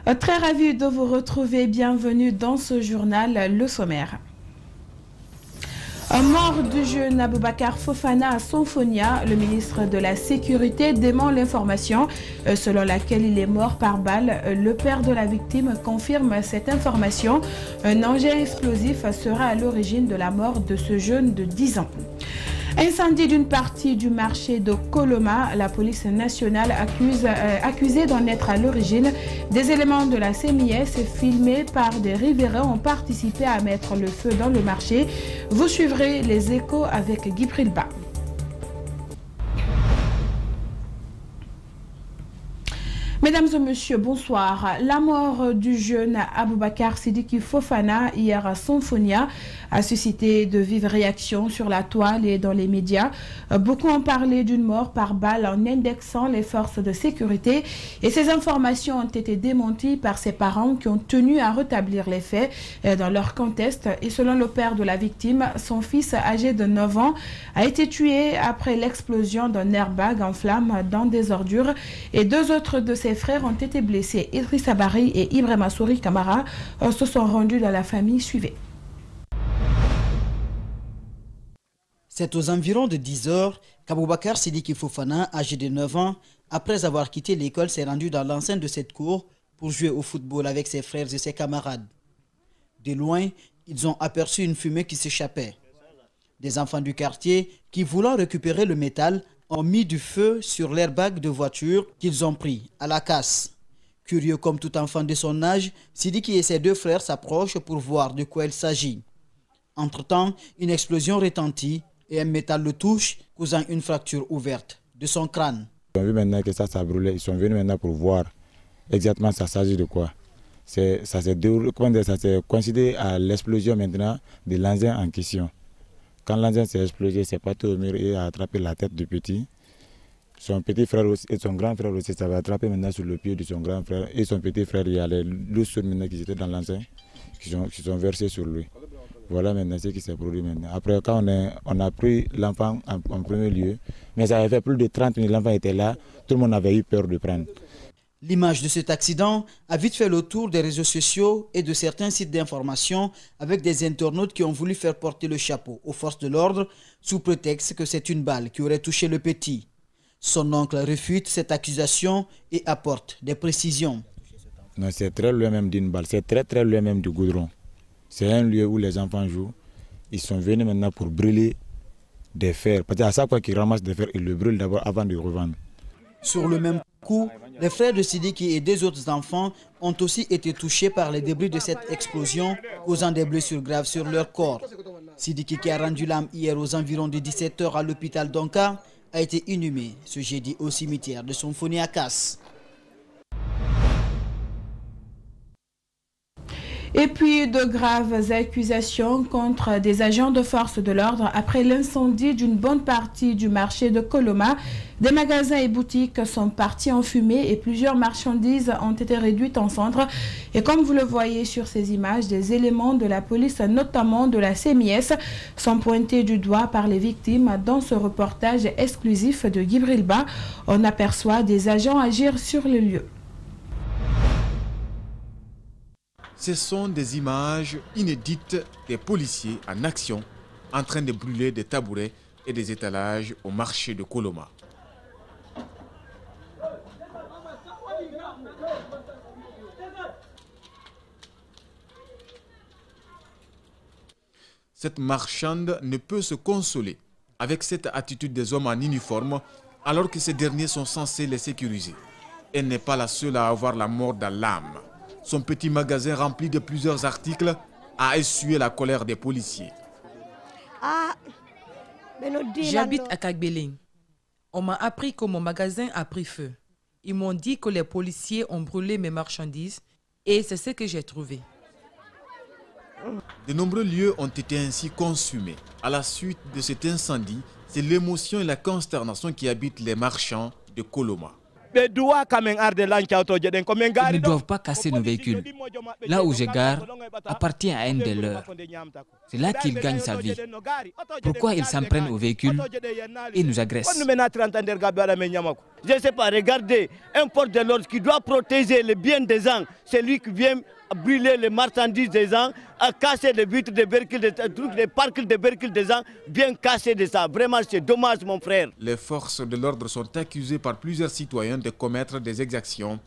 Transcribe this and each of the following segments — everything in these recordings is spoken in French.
Très ravi de vous retrouver. Bienvenue dans ce journal, le sommaire. Mort du jeune Aboubacar Fofana à Sonfonia, le ministre de la Sécurité dément l'information selon laquelle il est mort par balle. Le père de la victime confirme cette information. Un engin explosif sera à l'origine de la mort de ce jeune de 10 ans. Incendie d'une partie du marché de Koloma, la police nationale accusée d'en être à l'origine. Des éléments de la CMIS filmés par des riverains ont participé à mettre le feu dans le marché. Vous suivrez les échos avec Guy Prilba. Mesdames et messieurs, bonsoir. La mort du jeune Aboubacar Sidiki Fofana hier à Sonfonia a suscité de vives réactions sur la toile et dans les médias. Beaucoup ont parlé d'une mort par balle en indexant les forces de sécurité et ces informations ont été démenties par ses parents qui ont tenu à rétablir les faits dans leur contexte. Et selon le père de la victime, son fils âgé de 9 ans a été tué après l'explosion d'un airbag en flammes dans des ordures et 2 autres de ses frères ont été blessés. Idrissa Bari et Ibrahima Souri Kamara se sont rendus dans la famille. Suivez. C'est aux environs de 10 heures qu'Aboubacar Sidiki Fofana, âgé de 9 ans, après avoir quitté l'école, s'est rendu dans l'enceinte de cette cour pour jouer au football avec ses frères et ses camarades. De loin, ils ont aperçu une fumée qui s'échappait. Des enfants du quartier, qui voulant récupérer le métal, ont mis du feu sur l'airbag de voiture qu'ils ont pris à la casse. Curieux comme tout enfant de son âge, Sidiki et ses 2 frères s'approchent pour voir de quoi il s'agit. Entre-temps, une explosion retentit et un métal le touche, causant une fracture ouverte de son crâne. Ils ont vu maintenant que ça brûlait. Ils sont venus maintenant pour voir exactement ça s'agit de quoi. Ça s'est coïncidé à l'explosion maintenant de l'engin en question. Quand l'engin s'est explosé, c'est parti au mur et a attrapé la tête du petit. Son petit frère aussi, et son grand frère aussi, ça va attraper maintenant sur le pied de son grand frère. Et son petit frère, il y a les loussures maintenant qui étaient dans l'engin, qui sont versés sur lui. Voilà maintenant ce qui s'est produit maintenant. Après, quand on a pris l'enfant en premier lieu, mais ça avait fait plus de 30 minutes, l'enfant était là, tout le monde avait eu peur de prendre. L'image de cet accident a vite fait le tour des réseaux sociaux et de certains sites d'information avec des internautes qui ont voulu faire porter le chapeau aux forces de l'ordre sous prétexte que c'est une balle qui aurait touché le petit. Son oncle réfute cette accusation et apporte des précisions. Non, c'est très loin même d'une balle, c'est très loin même du goudron. C'est un lieu où les enfants jouent. Ils sont venus maintenant pour brûler des fers. Parce qu'à chaque fois qu'ils ramassent des fers, ils le brûlent d'abord avant de revendre. Sur le même coup, les frères de Sidiki et 2 autres enfants ont aussi été touchés par les débris de cette explosion, causant des blessures graves sur leur corps. Sidiki, qui a rendu l'âme hier aux environs de 17 h à l'hôpital d'Onka, a été inhumé ce jeudi au cimetière de Sonfonia à Casse. Et puis de graves accusations contre des agents de force de l'ordre après l'incendie d'une bonne partie du marché de Koloma. Des magasins et boutiques sont partis en fumée et plusieurs marchandises ont été réduites en cendres. Et comme vous le voyez sur ces images, des éléments de la police, notamment de la CMIS, sont pointés du doigt par les victimes. Dans ce reportage exclusif de Guy Prilba, on aperçoit des agents agir sur le lieu. Ce sont des images inédites des policiers en action, en train de brûler des tabourets et des étalages au marché de Koloma. Cette marchande ne peut se consoler avec cette attitude des hommes en uniforme alors que ces derniers sont censés les sécuriser. Elle n'est pas la seule à avoir la mort dans l'âme. Son petit magasin rempli de plusieurs articles a essuyé la colère des policiers. J'habite à Kagbeling. On m'a appris que mon magasin a pris feu. Ils m'ont dit que les policiers ont brûlé mes marchandises et c'est ce que j'ai trouvé. De nombreux lieux ont été ainsi consumés. À la suite de cet incendie, c'est l'émotion et la consternation qui habitent les marchands de Koloma. Ils ne doivent pas casser nos véhicules. Là où je gare appartient à un des leurs. C'est là qu'il gagne sa vie. Pourquoi ils s'en prennent aux véhicules et nous agressent? Je ne sais pas, regardez, un porte de l'ordre qui doit protéger le bien des gens, c'est lui qui vient brûler les marchandises des gens, à casser les vitres des véhicules, les parcs des véhicules des gens, bien casser de ça. Vraiment, c'est dommage, mon frère. Les forces de l'ordre sont accusées par plusieurs citoyens de commettre des exactions.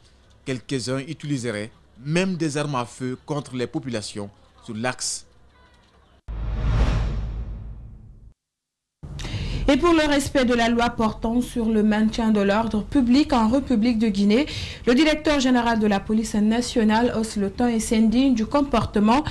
Quelques-uns utiliseraient même des armes à feu contre les populations sur l'axe. Et pour le respect de la loi portant sur le maintien de l'ordre public en République de Guinée, le directeur général de la police nationale hausse le ton et s'indigne du comportement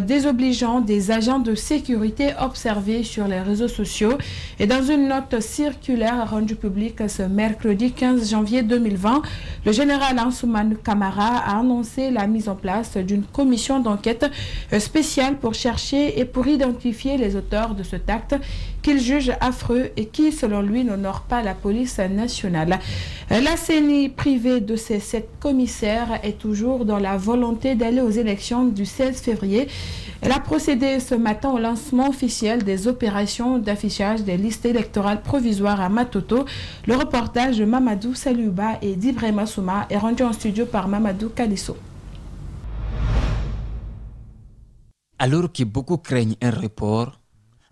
désobligeant des agents de sécurité observés sur les réseaux sociaux. Et dans une note circulaire rendue publique ce mercredi 15 janvier 2020, le général Ansoumane Camara a annoncé la mise en place d'une commission d'enquête spéciale pour chercher et pour identifier les auteurs de cet acte qu'il juge affreux et qui, selon lui, n'honore pas la police nationale. La CENI privée de ses 7 commissaires est toujours dans la volonté d'aller aux élections du 16 février. Elle a procédé ce matin au lancement officiel des opérations d'affichage des listes électorales provisoires à Matoto. Le reportage de Mamadou Saluba et d'Ibrahima Souma est rendu en studio par Mamadou Kalisso. Alors que beaucoup craignent un report,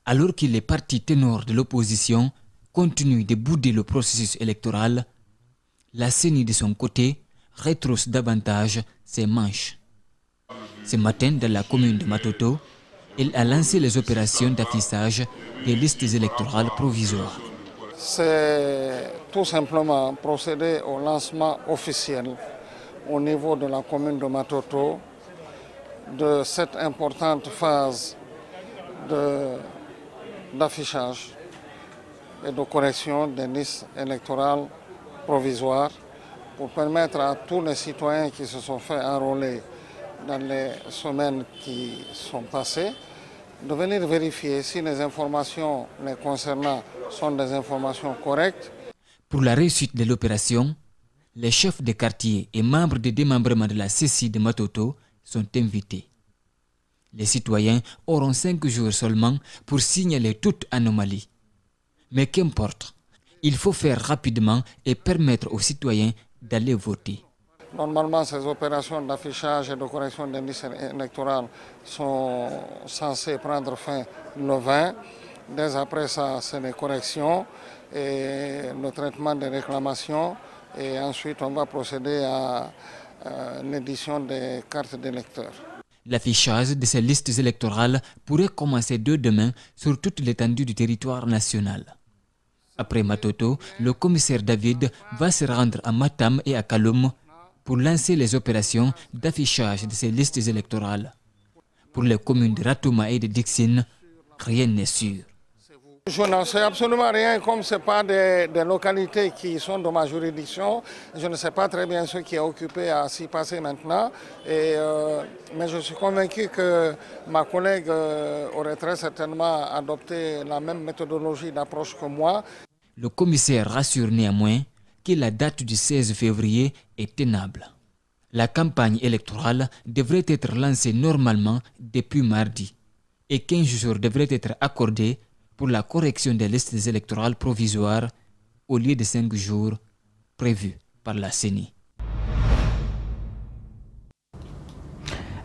alors que les partis ténors de l'opposition continuent de bouder le processus électoral, la CENI de son côté retrousse davantage ses manches. Ce matin, dans la commune de Matoto, elle a lancé les opérations d'affichage des listes électorales provisoires. C'est tout simplement procéder au lancement officiel au niveau de la commune de Matoto de cette importante phase d'affichage et de correction des listes électorales provisoires pour permettre à tous les citoyens qui se sont fait enrôler dans les semaines qui sont passées de venir vérifier si les informations les concernant sont des informations correctes. Pour la réussite de l'opération, les chefs de quartier et membres de démembrement de la CECI de Matoto sont invités. Les citoyens auront 5 jours seulement pour signaler toute anomalie. Mais qu'importe, il faut faire rapidement et permettre aux citoyens d'aller voter. Normalement, ces opérations d'affichage et de correction des listes électorales sont censées prendre fin le 20. Dès après ça, c'est les corrections et le traitement des réclamations. Et ensuite, on va procéder à l'édition des cartes d'électeurs. L'affichage de ces listes électorales pourrait commencer dès demain sur toute l'étendue du territoire national. Après Matoto, le commissaire David va se rendre à Matam et à Kaloum pour lancer les opérations d'affichage de ces listes électorales. Pour les communes de Ratouma et de Dixine, rien n'est sûr. Je n'en sais absolument rien, comme ce n'est pas des localités qui sont dans ma juridiction. Je ne sais pas très bien ce qui est occupé à s'y passer maintenant. Mais je suis convaincu que ma collègue aurait très certainement adopté la même méthodologie d'approche que moi. Le commissaire rassure néanmoins que la date du 16 février est tenable. La campagne électorale devrait être lancée normalement depuis mardi et 15 jours devraient être accordés pour la correction des listes électorales provisoires au lieu de 5 jours prévus par la CENI.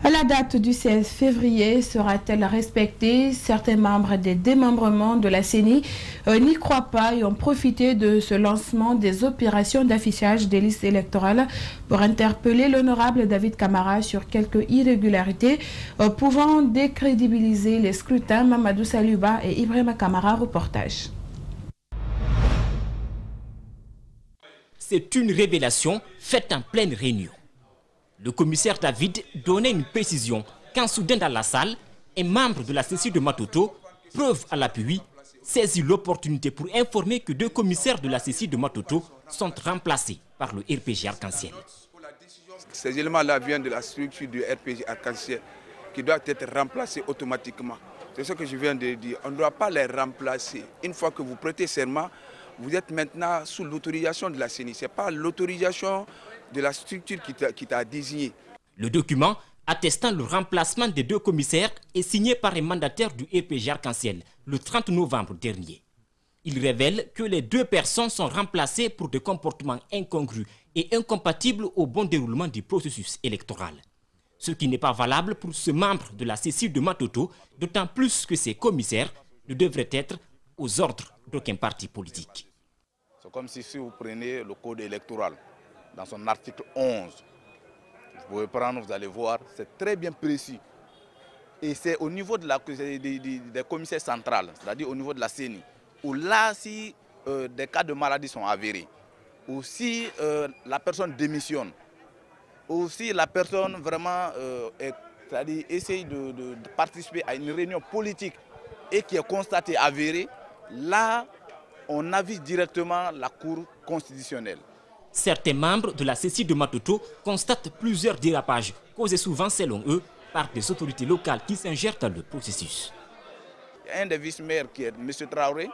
La date du 16 février sera-t-elle respectée? Certains membres des démembrements de la CENI n'y croient pas et ont profité de ce lancement des opérations d'affichage des listes électorales pour interpeller l'honorable David Camara sur quelques irrégularités pouvant décrédibiliser les scrutins. Mamadou Saluba et Ibrahima Camara, reportage. C'est une révélation faite en pleine réunion. Le commissaire David donnait une précision quand soudain dans la salle, un membre de la CECI de Matoto, preuve à l'appui, saisit l'opportunité pour informer que 2 commissaires de la CECI de Matoto sont remplacés par le RPG Arc-en-Ciel. Ces éléments-là viennent de la structure du RPG Arc-en-Ciel qui doit être remplacés automatiquement. C'est ce que je viens de dire. On ne doit pas les remplacer. Une fois que vous prêtez serment, vous êtes maintenant sous l'autorisation de la CENI. Ce n'est pas l'autorisation de la structure qui t'a désigné. Le document attestant le remplacement des 2 commissaires est signé par les mandataires du RPG Arc-en-Ciel le 30 novembre dernier. Il révèle que les 2 personnes sont remplacées pour des comportements incongrus et incompatibles au bon déroulement du processus électoral. Ce qui n'est pas valable pour ce membre de la CECI de Matoto, d'autant plus que ces commissaires ne devraient être aux ordres d'aucun parti politique. C'est comme si vous prenez le code électoral, dans son article 11, vous pouvez prendre, vous allez voir, c'est très bien précis. Et c'est au niveau des commissaires centrales, c'est-à-dire au niveau de la CENI, où là, si des cas de maladie sont avérés, ou si la personne démissionne, ou si la personne vraiment essaye de participer à une réunion politique et qui est constatée avérée, là, on avise directement la Cour constitutionnelle. Certains membres de la CECI de Matoto constatent plusieurs dérapages, causés souvent, selon eux, par des autorités locales qui s'ingèrent dans le processus. Un des vice-maires qui est M. Traoré,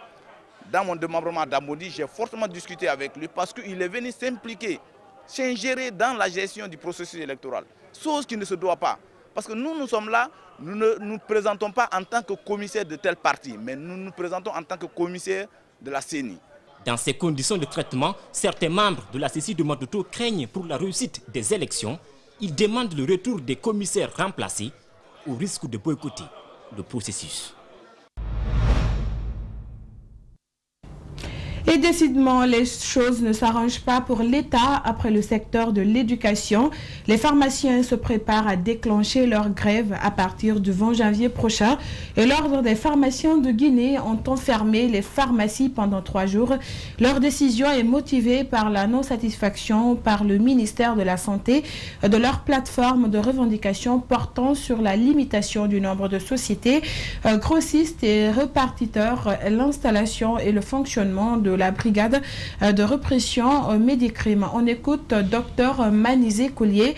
dans mon démembrement d'Amodi, j'ai fortement discuté avec lui parce qu'il est venu s'impliquer, s'ingérer dans la gestion du processus électoral. Chose qui ne se doit pas. Parce que nous sommes là, nous ne nous présentons pas en tant que commissaire de tel parti, mais nous nous présentons en tant que commissaire de la CENI. Dans ces conditions de traitement, certains membres de la CECI de Matoto craignent pour la réussite des élections. Ils demandent le retour des commissaires remplacés au risque de boycotter le processus. Et décidément, les choses ne s'arrangent pas pour l'État après le secteur de l'éducation. Les pharmaciens se préparent à déclencher leur grève à partir du 20 janvier prochain. Et l'Ordre des pharmaciens de Guinée ont enfermé les pharmacies pendant 3 jours. Leur décision est motivée par la non-satisfaction par le ministère de la Santé de leur plateforme de revendication portant sur la limitation du nombre de sociétés grossistes et répartiteurs, l'installation et le fonctionnement de la brigade de répression Médicrime. On écoute Dr Manizé Collier,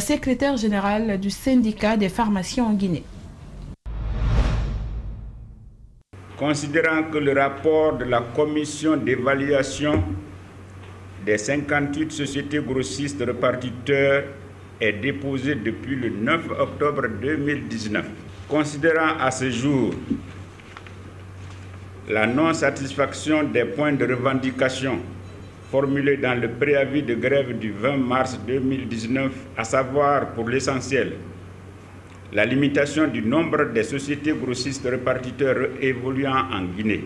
secrétaire général du syndicat des pharmaciens en Guinée. Considérant que le rapport de la commission d'évaluation des 58 sociétés grossistes répartiteurs est déposé depuis le 9 octobre 2019, considérant à ce jour la non-satisfaction des points de revendication formulés dans le préavis de grève du 20 mars 2019, à savoir pour l'essentiel la limitation du nombre des sociétés grossistes répartiteurs évoluant en Guinée,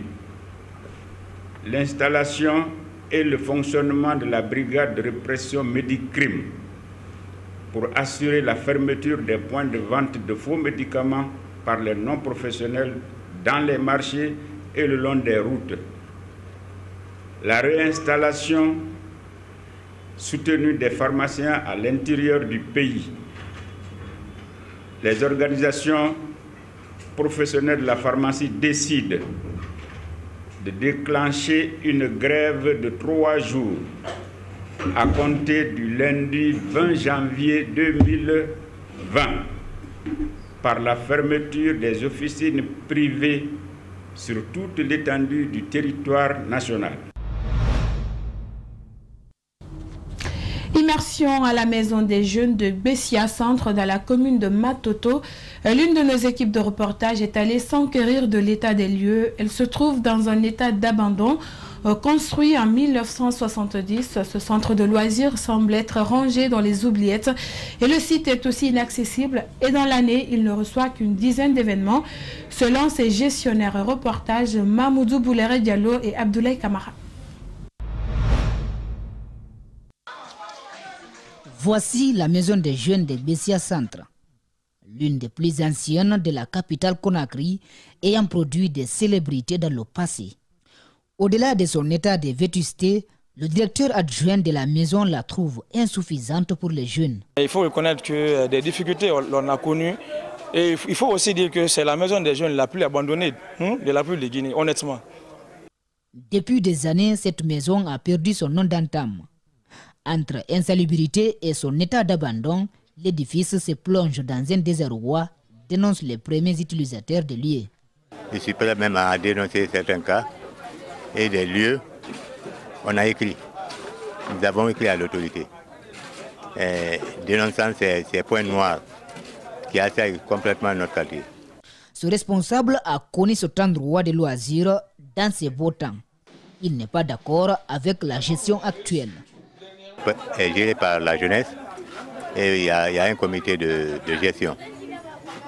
l'installation et le fonctionnement de la brigade de répression Médicrime pour assurer la fermeture des points de vente de faux médicaments par les non-professionnels dans les marchés et le long des routes, la réinstallation soutenue des pharmaciens à l'intérieur du pays, les organisations professionnelles de la pharmacie décident de déclencher une grève de 3 jours à compter du lundi 20 janvier 2020 par la fermeture des officines privées sur toute l'étendue du territoire national. Immersion à la maison des jeunes de Bessia Centre dans la commune de Matoto. L'une de nos équipes de reportage est allée s'enquérir de l'état des lieux. Elle se trouve dans un état d'abandon. Construit en 1970, ce centre de loisirs semble être rangé dans les oubliettes et le site est aussi inaccessible et dans l'année, il ne reçoit qu'une dizaine d'événements selon ses gestionnaires. Reportage Mamoudou Boulere Diallo et Abdoulaye Kamara. Voici la maison des jeunes de Bessia Centre, l'une des plus anciennes de la capitale Conakry ayant produit des célébrités dans le passé. Au-delà de son état de vétusté, le directeur adjoint de la maison la trouve insuffisante pour les jeunes. Il faut reconnaître que des difficultés l'on a connues et il faut aussi dire que c'est la maison des jeunes la plus abandonnée de la République de Guinée, honnêtement. Depuis des années, cette maison a perdu son nom d'entame. Entre insalubrité et son état d'abandon, l'édifice se plonge dans un désarroi, dénoncent les premiers utilisateurs de lieux. Je suis prêt même à dénoncer certains cas et des lieux on a écrit. Nous avons écrit à l'autorité, dénonçant ces points noirs qui assaillent complètement notre quartier. Ce responsable a connu cet endroit de loisirs dans ses beaux temps. Il n'est pas d'accord avec la gestion actuelle. Géré par la jeunesse, et il y a un comité de gestion,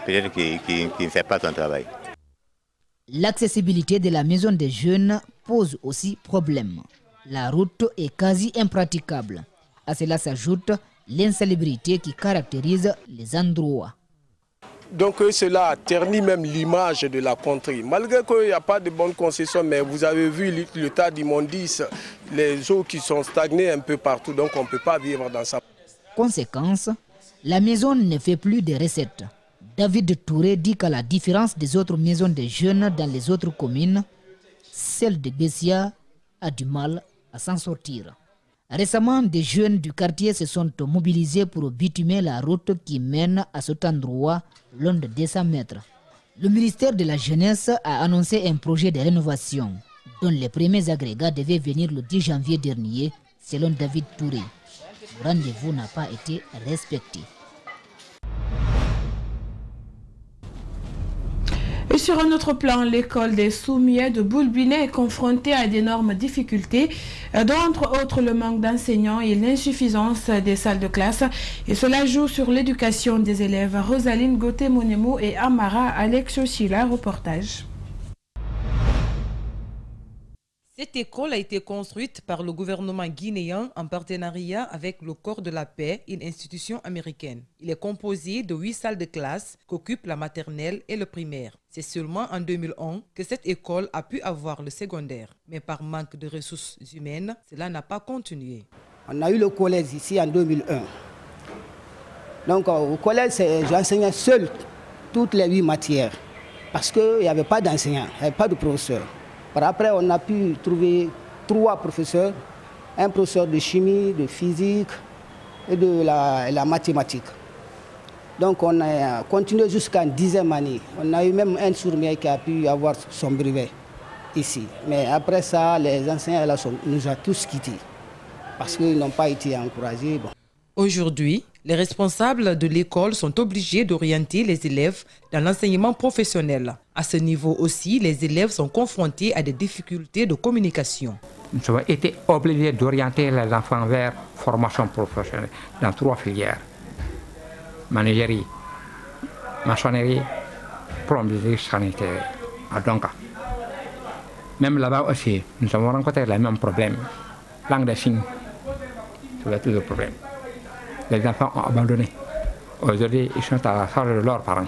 peut-être qui ne fait pas son travail. L'accessibilité de la maison des jeunes pose aussi problème. La route est quasi impraticable. À cela s'ajoute l'insalubrité qui caractérise les endroits. Donc cela ternit même l'image de la contrée. Malgré qu'il n'y a pas de bonnes concessions, mais vous avez vu l'état d'immondice, les eaux qui sont stagnées un peu partout, donc on ne peut pas vivre dans ça. Conséquence, la maison ne fait plus de recettes. David Touré dit qu'à la différence des autres maisons des jeunes dans les autres communes, celle de Bessia a du mal à s'en sortir. Récemment, des jeunes du quartier se sont mobilisés pour bitumer la route qui mène à cet endroit long de 200 mètres. Le ministère de la Jeunesse a annoncé un projet de rénovation dont les premiers agrégats devaient venir le 10 janvier dernier, selon David Touré. Le rendez-vous n'a pas été respecté. Et sur un autre plan, l'école des Soumiers de Boulbinet est confrontée à d'énormes difficultés, dont entre autres le manque d'enseignants et l'insuffisance des salles de classe. Et cela joue sur l'éducation des élèves. Rosaline Gauthier-Monemo et Amara Alexio Silla, reportage. Cette école a été construite par le gouvernement guinéen en partenariat avec le Corps de la Paix, une institution américaine. Il est composé de 8 salles de classe qu'occupent la maternelle et le primaire. C'est seulement en 2001 que cette école a pu avoir le secondaire. Mais par manque de ressources humaines, cela n'a pas continué. On a eu le collège ici en 2001. Donc au collège, j'enseignais seul toutes les 8 matières parce qu'il n'y avait pas d'enseignants, il n'y avait pas de professeurs. Après, on a pu trouver 3 professeurs, un professeur de chimie, de physique et de la mathématique. Donc on a continué jusqu'en 10e année. On a eu même un sourd-muet qui a pu avoir son brevet ici. Mais après ça, les enseignants nous ont tous quittés parce qu'ils n'ont pas été encouragés. Bon. Aujourd'hui, les responsables de l'école sont obligés d'orienter les élèves dans l'enseignement professionnel. À ce niveau aussi, les élèves sont confrontés à des difficultés de communication. Nous avons été obligés d'orienter les enfants vers formation professionnelle dans 3 filières. Menuiserie, maçonnerie, plomberie sanitaire. Donc, même là-bas aussi, nous avons rencontré les mêmes problèmes. Langue des signes, c'est tout le problème. Les enfants ont abandonné. Aujourd'hui, ils sont à la charge de leurs parents.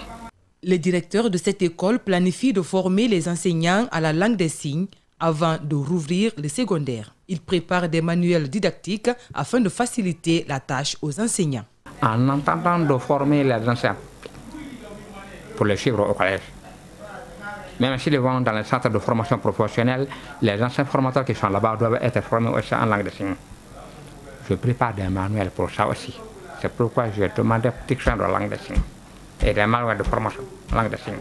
Le directeur de cette école planifie de former les enseignants à la langue des signes avant de rouvrir le secondaire. Il prépare des manuels didactiques afin de faciliter la tâche aux enseignants. En entendant de former les enseignants pour les suivre au collège, même s'ils vont dans les centres de formation professionnelle, les anciens formateurs qui sont là-bas doivent être formés aussi en langue des signes. Je prépare des manuels pour ça aussi. C'est pourquoi je demande protection de la langue des signes et des manuels de formation en langue des signes.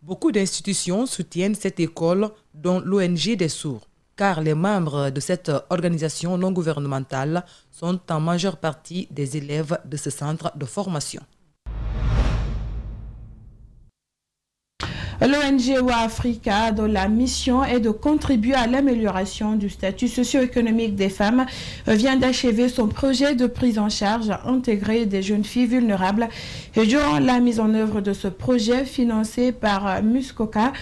Beaucoup d'institutions soutiennent cette école, dont l'ONG des sourds, car les membres de cette organisation non gouvernementale sont en majeure partie des élèves de ce centre de formation. L'ONG Africa, dont la mission est de contribuer à l'amélioration du statut socio-économique des femmes, vient d'achever son projet de prise en charge intégrée des jeunes filles vulnérables. Et durant la mise en œuvre de ce projet, financé par Muskoka,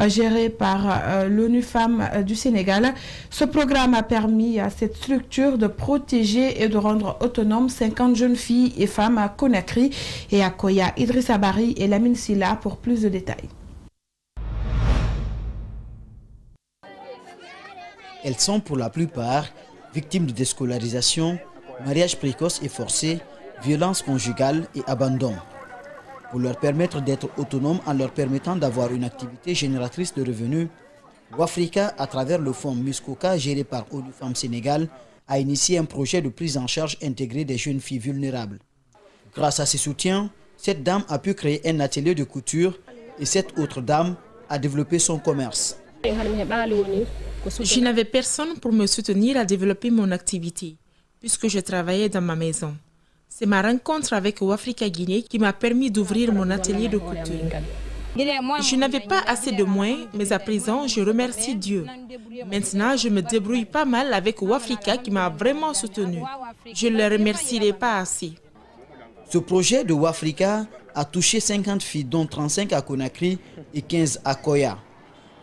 géré par l'ONU Femmes du Sénégal, ce programme a permis à cette structure de protéger et de rendre autonomes 50 jeunes filles et femmes à Conakry et à Koya. Idrissa Bari et Lamine Silla pour plus de détails. Elles sont pour la plupart victimes de déscolarisation, mariage précoce et forcé, violence conjugale et abandon. Pour leur permettre d'être autonomes en leur permettant d'avoir une activité génératrice de revenus, Wafrica, à travers le fonds Muskoka géré par ONU Femmes Sénégal, a initié un projet de prise en charge intégrée des jeunes filles vulnérables. Grâce à ses soutiens, cette dame a pu créer un atelier de couture et cette autre dame a développé son commerce. Je n'avais personne pour me soutenir à développer mon activité, puisque je travaillais dans ma maison. C'est ma rencontre avec Wafrika Guinée qui m'a permis d'ouvrir mon atelier de couture. Je n'avais pas assez de moyens, mais à présent, je remercie Dieu. Maintenant, je me débrouille pas mal avec Wafrika qui m'a vraiment soutenu. Je ne le remercierai pas assez. Ce projet de Wafrika a touché 50 filles, dont 35 à Conakry et 15 à Koya.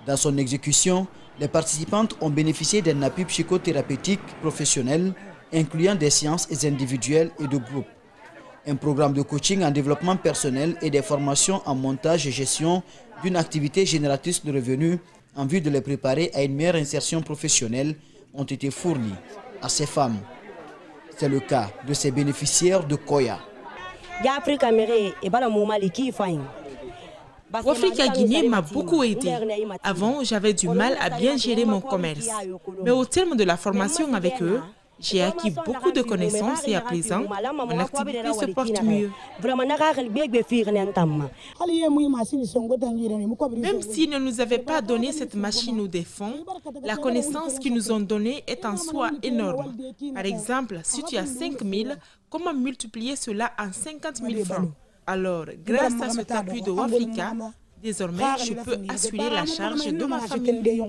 Dans son exécution, les participantes ont bénéficié d'un appui psychothérapeutique professionnel, incluant des séances individuelles et de groupe. Un programme de coaching en développement personnel et des formations en montage et gestion d'une activité génératrice de revenus en vue de les préparer à une meilleure insertion professionnelle ont été fournis à ces femmes. C'est le cas de ces bénéficiaires de Koya. Wafrika Guinée m'a beaucoup aidé. Avant, j'avais du mal à bien gérer mon commerce. Mais au terme de la formation avec eux, j'ai acquis beaucoup de connaissances et à présent, mon activité se porte mieux. Même s'ils ne nous avaient pas donné cette machine ou des fonds, la connaissance qu'ils nous ont donnée est en soi énorme. Par exemple, si tu as 5 000, comment multiplier cela en 50 000 francs? Alors, grâce à cet appui de Wafrika, désormais, je peux assurer la charge de ma famille.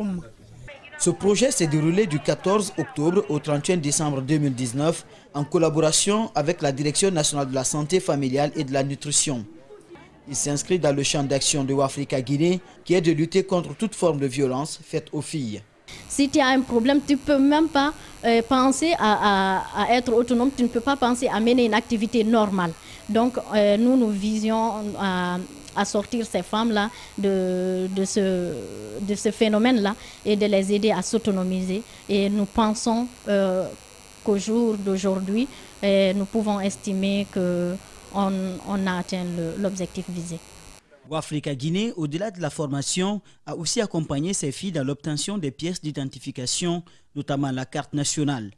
Ce projet s'est déroulé du 14 octobre au 31 décembre 2019 en collaboration avec la Direction nationale de la santé familiale et de la nutrition. Il s'inscrit dans le champ d'action de Wafrika Guinée qui est de lutter contre toute forme de violence faite aux filles. Si tu as un problème, tu ne peux même pas penser à être autonome, tu ne peux pas penser à mener une activité normale. Donc nous visions à sortir ces femmes-là de ce phénomène-là et de les aider à s'autonomiser. Et nous pensons qu'au jour d'aujourd'hui, nous pouvons estimer qu'on a atteint l'objectif visé. Wafrika Guinée, au-delà de la formation, a aussi accompagné ses filles dans l'obtention des pièces d'identification, notamment la carte nationale.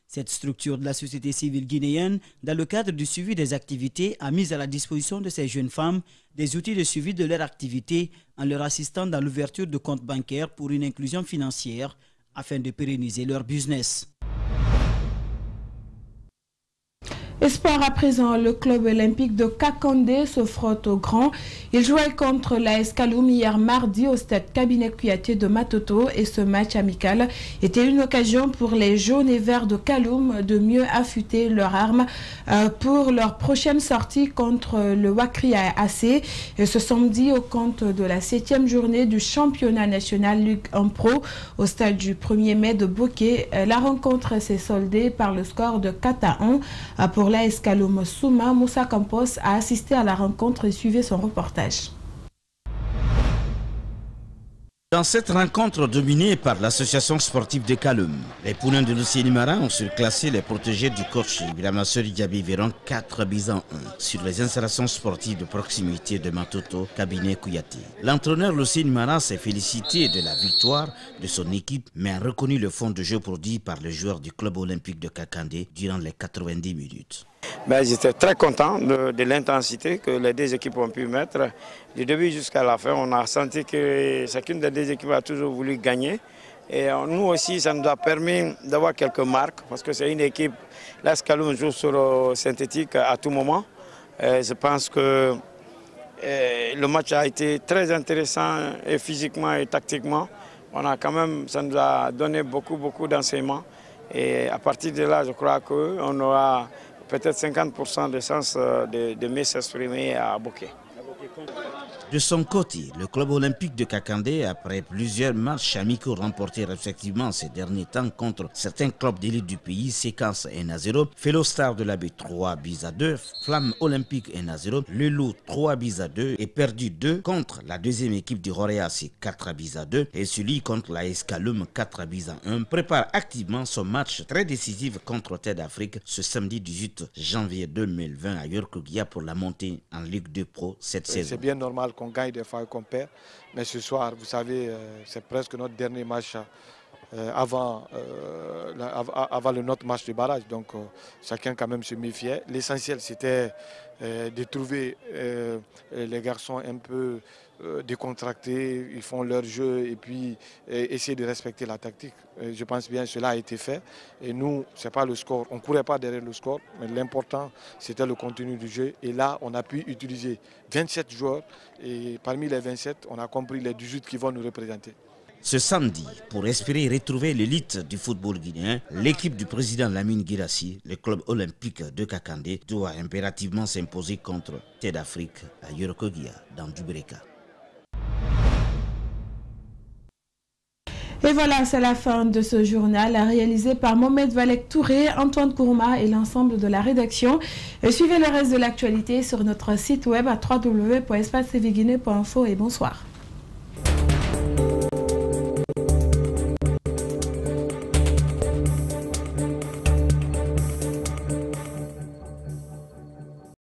Cette structure de la société civile guinéenne, dans le cadre du suivi des activités, a mis à la disposition de ces jeunes femmes des outils de suivi de leur activité en leur assistant dans l'ouverture de comptes bancaires pour une inclusion financière afin de pérenniser leur business. Sport à présent, le club olympique de Kakandé se frotte au grand. Il jouait contre l'AS Kaloum hier mardi au stade Cabinet Kouyaté de Matoto et ce match amical était une occasion pour les jaunes et verts de Kaloum de mieux affûter leurs armes pour leur prochaine sortie contre le Wakri AC ce samedi au compte de la 7e journée du championnat national Ligue 1 Pro au stade du 1er mai de Bokeh. La rencontre s'est soldée par le score de 4-1 pour l'AS Kaloum. Souma Moussa Campos a assisté à la rencontre et suivi son reportage. Dans cette rencontre dominée par l'association sportive de Kaloum, les poulains de Lucien Marin ont surclassé les protégés du coach Ibrahima Diaby Véron 4-1 sur les installations sportives de proximité de Matoto, Cabinet Kouyaté. L'entraîneur Lucien Marin s'est félicité de la victoire de son équipe, mais a reconnu le fond de jeu produit par les joueurs du club olympique de Kakandé durant les 90 minutes. J'étais très content de l'intensité que les deux équipes ont pu mettre. Du début jusqu'à la fin, on a senti que chacune des deux équipes a toujours voulu gagner. Et nous aussi, ça nous a permis d'avoir quelques marques, parce que c'est une équipe, l'AS Kaloum joue sur synthétique à tout moment. Je pense que le match a été très intéressant et physiquement et tactiquement. Ça nous a donné beaucoup d'enseignements. Et à partir de là, je crois qu'on aura peut-être 50% de chances de mieux s'exprimer à Bokeh. De son côté, le club olympique de Kakandé, après plusieurs matchs amicaux remportés respectivement ces derniers temps contre certains clubs d'élite du pays, Séquence 1-0, Fellow Star de la baie 3-2, Flamme Olympique 1-0, Le Loup 3-2 et perdu 2 contre la deuxième équipe du Roréa, c'est 4-2 et celui contre l'AS Kaloum 4-1, prépare activement son match très décisif contre Terre d'Afrique ce samedi 18 janvier 2020 à York-Guia pour la montée en Ligue 2 Pro cette saison. C'est bien normal qu'on gagne des fois et qu'on perd, mais ce soir, vous savez, c'est presque notre dernier match avant notre match de barrage. Donc chacun quand même se méfiait. L'essentiel c'était de trouver les garçons un peu décontractés, ils font leur jeu et puis essayer de respecter la tactique. Je pense bien que cela a été fait. Et nous, ce n'est pas le score, on ne courait pas derrière le score, mais l'important c'était le contenu du jeu. Et là, on a pu utiliser 27 joueurs et parmi les 27, on a compris les 18 qui vont nous représenter. Ce samedi, pour espérer retrouver l'élite du football guinéen, l'équipe du président Lamine Guirassy, le club olympique de Kakandé, doit impérativement s'imposer contre TED Afrique à Yorokogia, dans Djubreka. Et voilà, c'est la fin de ce journal réalisé par Mohamed Valek Touré, Antoine Kourma et l'ensemble de la rédaction. Et suivez le reste de l'actualité sur notre site web à www.espacetvguinée.info et bonsoir.